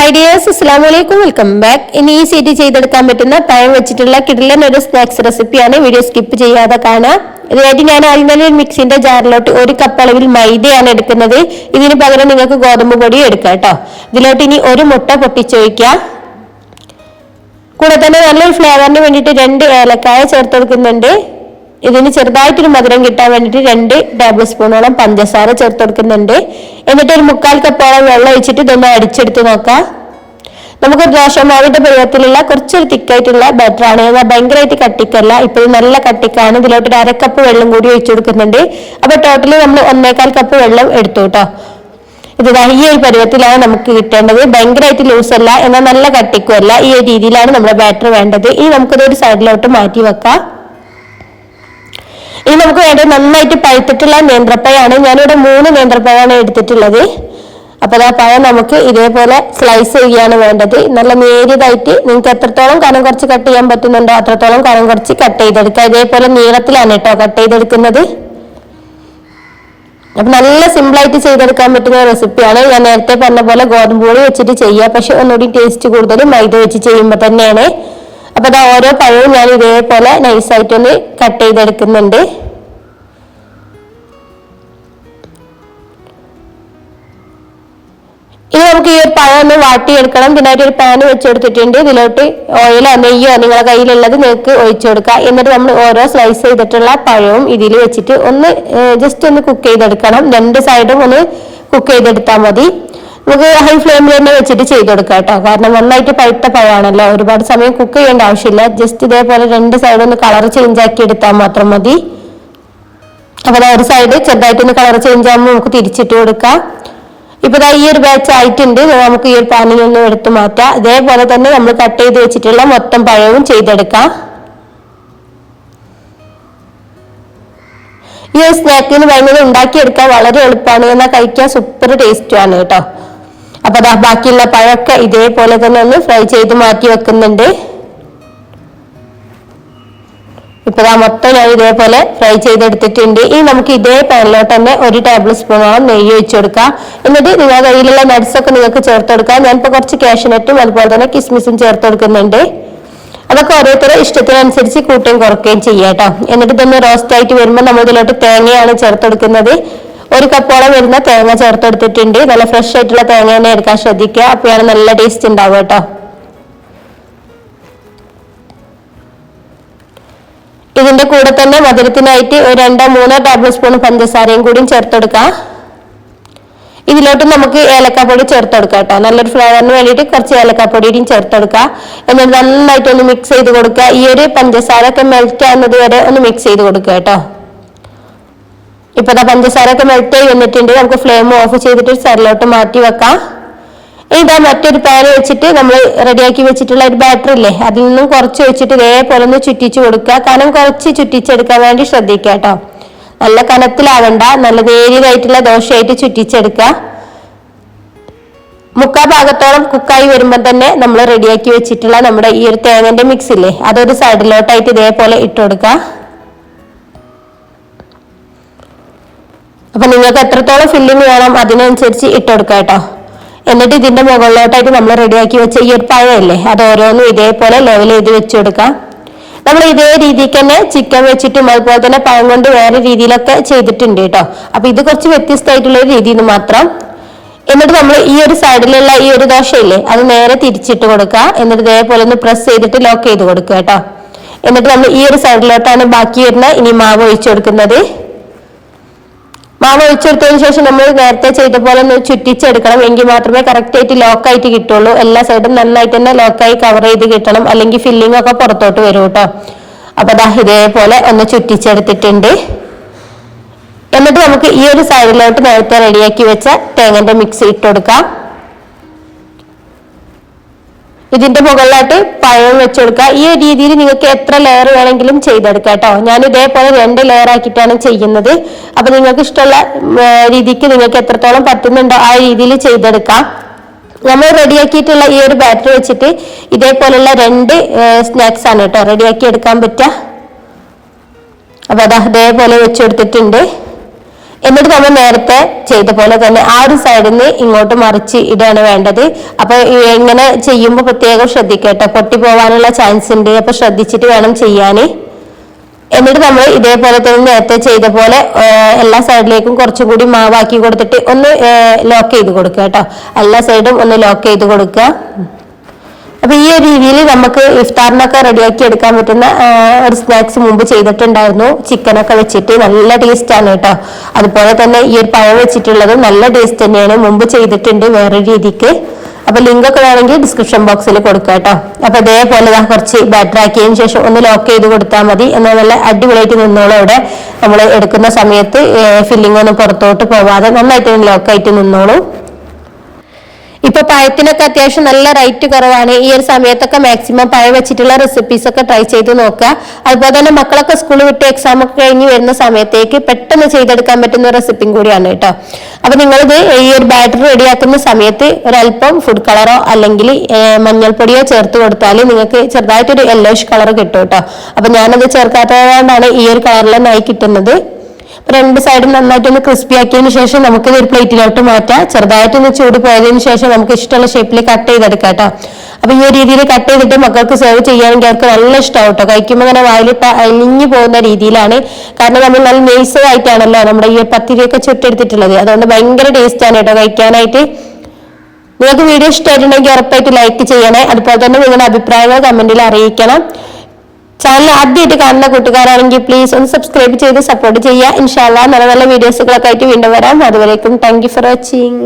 Hi dears, അസ്സലാമു അലൈക്കും, welcome back. ഇനി ഈ സീറ്റ് ചെയ്തെടുക്കാൻ പറ്റുന്ന പഴം വെച്ചിട്ടുള്ള കിടിലൻ ഒരു സ്നാക്സ് റെസിപ്പിയാണ്. വീഡിയോ സ്കിപ്പ് ചെയ്യാതെ കാണാം. ഇതിനായിട്ട് ഞാൻ ആദ്യം തന്നെ ഒരു മിക്സിന്റെ ജാറിലോട്ട് 1 കപ്പ് അളവിൽ മൈദയാണ് എടുക്കുന്നത്. ഇതിന് പകരം നിങ്ങൾക്ക് ഗോതമ്പ് പൊടി എടുക്കാം കേട്ടോ. ഇതിലോട്ട് ഇനി 1 മുട്ട പൊട്ടിച്ചൊഴിക്കുക. കൂടെ തന്നെ നല്ലൊരു ഫ്ലേവറിന് വേണ്ടിയിട്ട് 2 ഏലക്കായ ചേർത്ത് കൊടുക്കുന്നുണ്ട്. ഇതിന് ചെറുതായിട്ടൊരു മധുരം കിട്ടാൻ വേണ്ടിയിട്ട് 2 ടേബിൾ സ്പൂണോളം പഞ്ചസാര ചേർത്ത് കൊടുക്കുന്നുണ്ട്. എന്നിട്ട് ഒരു 1/4 കപ്പോളം വെള്ളം ഒഴിച്ചിട്ട് ഇതൊന്ന് അടിച്ചെടുത്ത് നോക്കാം. നമുക്ക് ദോശമാവിന്റെ പരുവത്തിലുള്ള കുറച്ചൊരു തിക്കായിട്ടുള്ള ബാറ്റർ ആണ്. എന്നാൽ ഭയങ്കരമായിട്ട് കട്ടിക്കല്ല. ഇപ്പോൾ നല്ല കട്ടിക്കാണ്. ഇതിലോട്ട് 1/2 കപ്പ് വെള്ളം കൂടി ഒഴിച്ചു കൊടുക്കുന്നുണ്ട്. അപ്പൊ ടോട്ടലി നമ്മൾ 1/4 കപ്പ് വെള്ളം എടുത്തു കേട്ടോ. ഇത് ഈ ഒരു പരുവത്തിലാണ് നമുക്ക് കിട്ടേണ്ടത്. ഭയങ്കരമായിട്ട് ലൂസ് അല്ല, എന്നാൽ നല്ല കട്ടിക്കുമല്ല. ഈ ഒരു രീതിയിലാണ് നമ്മുടെ ബാറ്റർ വേണ്ടത്. ഇനി നമുക്കിതൊരു സൈഡിലോട്ട് മാറ്റി വെക്കാം. ഇനി നമുക്ക് വേണ്ടത് നന്നായിട്ട് പഴുത്തിട്ടുള്ള നേന്ത്രപ്പഴമാണ്. ഞാനിവിടെ 3 നേന്ത്രപ്പഴമാണ് എടുത്തിട്ടുള്ളത്. അപ്പൊ ആ പഴം നമുക്ക് ഇതേപോലെ സ്ലൈസ് ചെയ്യുകയാണ് വേണ്ടത്. നല്ല നേരിയതായിട്ട് നിങ്ങൾക്ക് എത്രത്തോളം കനം കുറച്ച് കട്ട് ചെയ്യാൻ പറ്റുന്നുണ്ടോ അത്രത്തോളം കനം കുറച്ച് കട്ട് ചെയ്തെടുക്കുക. ഇതേപോലെ നീളത്തിലാണ് കേട്ടോ കട്ട് ചെയ്തെടുക്കുന്നത്. അപ്പൊ നല്ല സിമ്പിളായിട്ട് ചെയ്തെടുക്കാൻ പറ്റുന്ന റെസിപ്പിയാണ്. ഞാൻ നേരത്തെ പറഞ്ഞ പോലെ ഗോതമ്പ് പൊടി വെച്ചിട്ട് ചെയ്യുക, പക്ഷെ ഒന്നുകൂടി ടേസ്റ്റ് കൂടുതൽ മൈദ വെച്ച് ചെയ്യുമ്പോൾ തന്നെയാണ്. അപ്പൊ അത് ഓരോ പഴവും ഞാൻ ഇതേപോലെ നൈസായിട്ടൊന്ന് കട്ട് ചെയ്തെടുക്കുന്നുണ്ട്. ഇനി നമുക്ക് ഈ ഒരു പഴം ഒന്ന് വാട്ടിയെടുക്കണം. ഇതിനായിട്ട് ഒരു പാൻ വെച്ചെടുത്തിട്ടുണ്ട്. ഇതിലോട്ട് ഓയിലോ നെയ്യോ നിങ്ങളുടെ കയ്യിലുള്ളത് നിങ്ങൾക്ക് ഒഴിച്ചു കൊടുക്കുക. എന്നിട്ട് നമ്മൾ ഓരോ സ്ലൈസ് ചെയ്തിട്ടുള്ള പഴവും ഇതിൽ വെച്ചിട്ട് ഒന്ന് ജസ്റ്റ് ഒന്ന് കുക്ക് ചെയ്തെടുക്കണം. 2 സൈഡും ഒന്ന് കുക്ക് ചെയ്തെടുത്താൽ മതി. നമുക്ക് ഹൈ ഫ്ലെയിമിൽ തന്നെ വെച്ചിട്ട് ചെയ്ത് കൊടുക്കാം കേട്ടോ. കാരണം നന്നായിട്ട് പഴുത്ത പഴമാണല്ലോ, ഒരുപാട് സമയം കുക്ക് ചെയ്യേണ്ട ആവശ്യമില്ല. ജസ്റ്റ് ഇതേപോലെ 2 സൈഡും ഒന്ന് കളർ ചേഞ്ച് ആക്കി എടുത്താൽ മാത്രം മതി. അപ്പൊ ഒരു സൈഡ് ചെറുതായിട്ടൊന്ന് കളർ ചേഞ്ച് ആകുമ്പോൾ നമുക്ക് തിരിച്ചിട്ട് കൊടുക്കാം. ഇപ്പൊ ഈ ഒരു ബാച്ച് ആയിട്ടുണ്ട്. നമുക്ക് ഈ ഒരു പാനിൽ നിന്നും എടുത്തു മാറ്റാം. ഇതേപോലെ തന്നെ നമ്മൾ കട്ട് ചെയ്ത് വെച്ചിട്ടുള്ള മൊത്തം പഴവും ചെയ്തെടുക്കാം. ഈ ഒരു സ്നാക്കിന് ഭയങ്കര ഉണ്ടാക്കിയെടുക്കാൻ വളരെ എളുപ്പമാണ്, എന്നാൽ കഴിക്കാൻ സൂപ്പർ ടേസ്റ്റുമാണ് കേട്ടോ. അപ്പൊ ബാക്കിയുള്ള പഴമൊക്കെ ഇതേപോലെ തന്നെ ഒന്ന് ഫ്രൈ ചെയ്ത് മാറ്റി വെക്കുന്നുണ്ട്. ഇപ്പൊ മൊത്തം ഞാൻ ഇതേപോലെ ഫ്രൈ ചെയ്തെടുത്തിട്ടുണ്ട്. ഇനി നമുക്ക് ഇതേ പാനിലോട്ട് തന്നെ 1 ടേബിൾ സ്പൂണോളം നെയ്യ് ഒഴിച്ചു കൊടുക്കാം. എന്നിട്ട് നിങ്ങളുടെ കയ്യിലുള്ള നട്ട്സ് ഒക്കെ നിങ്ങൾക്ക് ചേർത്ത് കൊടുക്കാം. ഞാനിപ്പോ കുറച്ച് കാഷ്യൂനട്ടും അതുപോലെ തന്നെ കിസ്മിസും ചേർത്ത് കൊടുക്കുന്നുണ്ട്. അതൊക്കെ ഓരോരുത്തരുടെ ഇഷ്ടത്തിനനുസരിച്ച് കൂട്ടുകയും കുറയ്ക്കുകയും ചെയ്യാം കേട്ടോ. എന്നിട്ട് ഇതൊന്ന് റോസ്റ്റ് ആയിട്ട് വരുമ്പോൾ നമ്മൾ ഇതിലോട്ട് തേങ്ങയാണ് ചേർത്ത് കൊടുക്കുന്നത്. 1 കപ്പോളം വരുന്ന തേങ്ങ ചേർത്തെടുത്തിട്ടുണ്ട്. നല്ല ഫ്രഷ് ആയിട്ടുള്ള തേങ്ങ തന്നെ എടുക്കാൻ ശ്രദ്ധിക്കുക. അപ്പോഴാണ് നല്ല ടേസ്റ്റ് ഉണ്ടാവുക കേട്ടോ. ഇതിന്റെ കൂടെ തന്നെ മധുരത്തിനായിട്ട് 2-3 ടേബിൾ സ്പൂൺ പഞ്ചസാരയും കൂടിയും ചേർത്തെടുക്കാം. ഇതിലോട്ട് നമുക്ക് ഏലക്കാപ്പൊടി ചേർത്തെടുക്കാം കേട്ടോ. നല്ലൊരു ഫ്ലേവറിന് വേണ്ടിയിട്ട് കുറച്ച് ഏലക്കാപ്പൊടിയും ചേർത്തെടുക്കുക. എന്നിട്ട് നന്നായിട്ടൊന്ന് മിക്സ് ചെയ്ത് കൊടുക്കുക. ഈ ഒരു പഞ്ചസാര ഒക്കെ മെൽറ്റ് ആകുന്നത് വരെ ഒന്ന് മിക്സ് ചെയ്ത് കൊടുക്കുക കേട്ടോ. ഇപ്പൊ പഞ്ചസാര ഒക്കെ മെൽറ്റ് ആയി വന്നിട്ടുണ്ട്. നമുക്ക് ഫ്ലെയിം ഓഫ് ചെയ്തിട്ട് സൈഡിലോട്ട് മാറ്റി വെക്കാം. ഇതാ മറ്റൊരു പാൻ വെച്ചിട്ട് നമ്മൾ റെഡിയാക്കി വെച്ചിട്ടുള്ള ഒരു ബാറ്റർ ഇല്ലേ, അതിൽ നിന്നും കുറച്ച് വെച്ചിട്ട് ഇതേപോലെ ഒന്ന് ചുറ്റിച്ചു കൊടുക്കുക. കനം കുറച്ച് ചുറ്റിച്ചെടുക്കാൻ വേണ്ടി ശ്രദ്ധിക്കുക കേട്ടോ. നല്ല കനത്തിലാവണ്ട, നല്ല നേരിയതായിട്ടുള്ള ദോശയായിട്ട് ചുറ്റിച്ചെടുക്കുക. 3/4 ഭാഗത്തോളം കുക്കായി വരുമ്പോൾ തന്നെ നമ്മൾ റെഡിയാക്കി വെച്ചിട്ടുള്ള നമ്മുടെ ഈ ഒരു തേങ്ങന്റെ മിക്സ് ഇല്ലേ, അതൊരു സൈഡിലോട്ടായിട്ട് ഇതേപോലെ ഇട്ട് കൊടുക്കുക. അപ്പൊ നിങ്ങൾക്ക് എത്രത്തോളം ഫില്ലിങ് വേണം അതിനനുസരിച്ച് ഇട്ട് കൊടുക്കുക കേട്ടോ. എന്നിട്ട് ഇതിന്റെ മുകളിലോട്ടായിട്ട് നമ്മൾ റെഡിയാക്കി വെച്ച ഈ ഒരു പഴമല്ലേ, അത് ഓരോന്നും ഇതേപോലെ ലെവൽ ചെയ്ത് വെച്ച് കൊടുക്കാം. നമ്മൾ ഇതേ രീതിക്ക് തന്നെ ചിക്കൻ വെച്ചിട്ടും അതുപോലെ തന്നെ പഴം കൊണ്ട് വേറെ രീതിയിലൊക്കെ ചെയ്തിട്ടുണ്ട് കേട്ടോ. അപ്പൊ ഇത് കുറച്ച് വ്യത്യസ്തമായിട്ടുള്ള ഒരു രീതിയിൽ മാത്രം. എന്നിട്ട് നമ്മൾ ഈ ഒരു സൈഡിലുള്ള ഈ ഒരു ദോശയില്ലേ, അത് നേരെ തിരിച്ചിട്ട് കൊടുക്കുക. എന്നിട്ട് ഇതേപോലെ ഒന്ന് പ്രസ് ചെയ്തിട്ട് ലോക്ക് ചെയ്ത് കൊടുക്കുക കേട്ടോ. എന്നിട്ട് നമ്മൾ ഈ ഒരു സൈഡിലോട്ടാണ് ബാക്കി വരുന്ന ഇനി മാവ് ഒഴിച്ചു കൊടുക്കുന്നത്. മാവ് ഒഴിച്ചെടുത്തതിന് ശേഷം നമ്മൾ നേരത്തെ ചെയ്ത പോലെ ഒന്ന് ചുറ്റിച്ചെടുക്കണം. എങ്കിൽ മാത്രമേ കറക്റ്റ് ആയിട്ട് ലോക്കായിട്ട് കിട്ടുള്ളൂ. എല്ലാ സൈഡും നന്നായിട്ട് തന്നെ ലോക്കായി കവർ ചെയ്ത് കിട്ടണം, അല്ലെങ്കിൽ ഫില്ലിംഗ് ഒക്കെ പുറത്തോട്ട് വരും കേട്ടോ. അപ്പൊ ഇതേപോലെ ഒന്ന് ചുറ്റിച്ചെടുത്തിട്ടുണ്ട്. എന്നിട്ട് നമുക്ക് ഈ ഒരു സൈഡിലോട്ട് നേരത്തെ റെഡിയാക്കി വെച്ച തേങ്ങന്റെ മിക്സ് ഇട്ട് കൊടുക്കാം. ഇതിന്റെ മുകളിലായിട്ട് പഴം വെച്ച് കൊടുക്കുക. ഈ രീതിയിൽ നിങ്ങൾക്ക് എത്ര ലെയർ വേണമെങ്കിലും ചെയ്തെടുക്കാം കേട്ടോ. ഞാൻ ഇതേപോലെ 2 ലെയർ ആക്കിയിട്ടാണ് ചെയ്യുന്നത്. അപ്പൊ നിങ്ങൾക്ക് ഇഷ്ടമുള്ള രീതിക്ക് നിങ്ങൾക്ക് എത്രത്തോളം പറ്റുന്നുണ്ടോ ആ രീതിയിൽ ചെയ്തെടുക്കാം. നമ്മൾ റെഡിയാക്കിയിട്ടുള്ള ഈ ഒരു ബാറ്റർ വെച്ചിട്ട് ഇതേപോലുള്ള 2 സ്നാക്സ് ആണ് കേട്ടോ റെഡിയാക്കി എടുക്കാൻ പറ്റുക. അപ്പൊ ഇതേപോലെ വെച്ചെടുത്തിട്ടുണ്ട്. എന്നിട്ട് നമ്മൾ നേരത്തെ ചെയ്ത പോലെ തന്നെ ആ ഒരു സൈഡിൽ നിന്ന് ഇങ്ങോട്ട് മറിച്ച് ഇടാണ് വേണ്ടത്. അപ്പൊ ഇങ്ങനെ ചെയ്യുമ്പോൾ പ്രത്യേകം ശ്രദ്ധിക്കട്ടോ, പൊട്ടി പോവാനുള്ള ചാൻസ് ഉണ്ട്. അപ്പൊ ശ്രദ്ധിച്ചിട്ട് വേണം ചെയ്യാന്. എന്നിട്ട് നമ്മൾ ഇതേപോലെ തന്നെ നേരത്തെ ചെയ്ത പോലെ എല്ലാ സൈഡിലേക്കും കുറച്ചും കൂടി മാവാക്കി കൊടുത്തിട്ട് ഒന്ന് ലോക്ക് ചെയ്ത് കൊടുക്കുക കേട്ടോ. എല്ലാ സൈഡും ഒന്ന് ലോക്ക് ചെയ്ത് കൊടുക്കുക. അപ്പൊ ഈ ഒരു രീതിയിൽ നമുക്ക് ഇഫ്താറിനൊക്കെ റെഡിയാക്കി എടുക്കാൻ പറ്റുന്ന ഒരു സ്നാക്സ് മുമ്പ് ചെയ്തിട്ടുണ്ടായിരുന്നു. ചിക്കനൊക്കെ വെച്ചിട്ട് നല്ല ടേസ്റ്റ് ആണ് കേട്ടോ. അതുപോലെ തന്നെ ഈ ഒരു പഴം വെച്ചിട്ടുള്ളത് നല്ല ടേസ്റ്റ് തന്നെയാണ്, മുമ്പ് ചെയ്തിട്ടുണ്ട് വേറൊരു രീതിക്ക്. അപ്പൊ ലിങ്ക് ഒക്കെ വേണമെങ്കിൽ ഡിസ്ക്രിപ്ഷൻ ബോക്സിൽ കൊടുക്കാം കേട്ടോ. അപ്പൊ ഇതേപോലെ കുറച്ച് ബാറ്റർ ആക്കിയതിനു ശേഷം ഒന്ന് ലോക്ക് ചെയ്ത് കൊടുത്താൽ മതി. എന്നാൽ നല്ല അടിപൊളിയായിട്ട് നിന്നോളൂ. ഇവിടെ നമ്മൾ എടുക്കുന്ന സമയത്ത് ഫില്ലിംഗ് ഒന്നും പുറത്തോട്ട് പോവാതെ നന്നായിട്ട് ലോക്കായിട്ട് നിന്നോളൂ. ഇപ്പൊ പഴത്തിനൊക്കെ അത്യാവശ്യം നല്ല റേറ്റ് കുറവാണ്. ഈ ഒരു സമയത്തൊക്കെ മാക്സിമം പഴം വെച്ചിട്ടുള്ള റെസിപ്പീസ് ഒക്കെ ട്രൈ ചെയ്ത് നോക്കുക. അതുപോലെ തന്നെ മക്കളൊക്കെ സ്കൂൾ വിട്ട് എക്സാം ഒക്കെ കഴിഞ്ഞ് വരുന്ന സമയത്തേക്ക് പെട്ടെന്ന് ചെയ്തെടുക്കാൻ പറ്റുന്ന റെസിപ്പിയും കൂടിയാണ് കേട്ടോ. അപ്പൊ നിങ്ങളിത് ഈ ഒരു ബാറ്റർ റെഡിയാക്കുന്ന സമയത്ത് ഒരല്പം ഫുഡ് കളറോ അല്ലെങ്കിൽ മഞ്ഞൾപ്പൊടിയോ ചേർത്ത് കൊടുത്താൽ നിങ്ങൾക്ക് ചെറുതായിട്ടൊരു യെല്ലോയിഷ് കളർ കിട്ടും കേട്ടോ. അപ്പൊ ഞാനത് ചേർക്കാത്തതുകൊണ്ടാണ് ഈ ഒരു കളറിലെന്നായി കിട്ടുന്നത്. രണ്ട് സൈഡും നന്നായിട്ടൊന്ന് ക്രിസ്പി ആക്കിയതിന് ശേഷം നമുക്ക് ഒരു പ്ലേറ്റിലോട്ട് മാറ്റാം. ചെറുതായിട്ടൊന്ന് ചൂട് പോയതിനു ശേഷം നമുക്ക് ഇഷ്ടമുള്ള ഷേപ്പിൽ കട്ട് ചെയ്തെടുക്കാം കേട്ടോ. അപ്പൊ ഈ ഒരു രീതിയിൽ കട്ട് ചെയ്തിട്ട് മക്കൾക്ക് സെർവ് ചെയ്യുകയാണെങ്കിൽ അവർക്ക് നല്ല ഇഷ്ടമാവും കേട്ടോ. കഴിക്കുമ്പോൾ അങ്ങനെ വായിലിട്ട് അലിഞ്ഞു പോകുന്ന രീതിയിലാണ്. കാരണം നമ്മൾ നല്ല നൈസ് ആയിട്ടാണല്ലോ നമ്മുടെ ഈ പത്തിരിയൊക്കെ ചുട്ടെടുത്തിട്ടുള്ളത്. അതുകൊണ്ട് ഭയങ്കര ടേസ്റ്റ് ആണ് കേട്ടോ കഴിക്കാനായിട്ട്. നിങ്ങൾക്ക് വീഡിയോ ഇഷ്ടമായിട്ടുണ്ടെങ്കിൽ ഉറപ്പായിട്ട് ലൈക്ക് ചെയ്യണേ. അതുപോലെ തന്നെ നിങ്ങളുടെ അഭിപ്രായങ്ങൾ കമന്റിൽ അറിയിക്കണം. ചാനൽ ആദ്യമായിട്ട് കാണുന്ന കൂട്ടുകാരാണെങ്കിൽ പ്ലീസ് ഒന്ന് സബ്സ്ക്രൈബ് ചെയ്ത് സപ്പോർട്ട് ചെയ്യുക. ഇൻഷാല്ലാ നല്ല നല്ല വീഡിയോസുകളൊക്കെ ആയിട്ട് വീണ്ടും വരാം. അതുവരേക്കും താങ്ക് യു ഫോർ വാച്ചിങ്.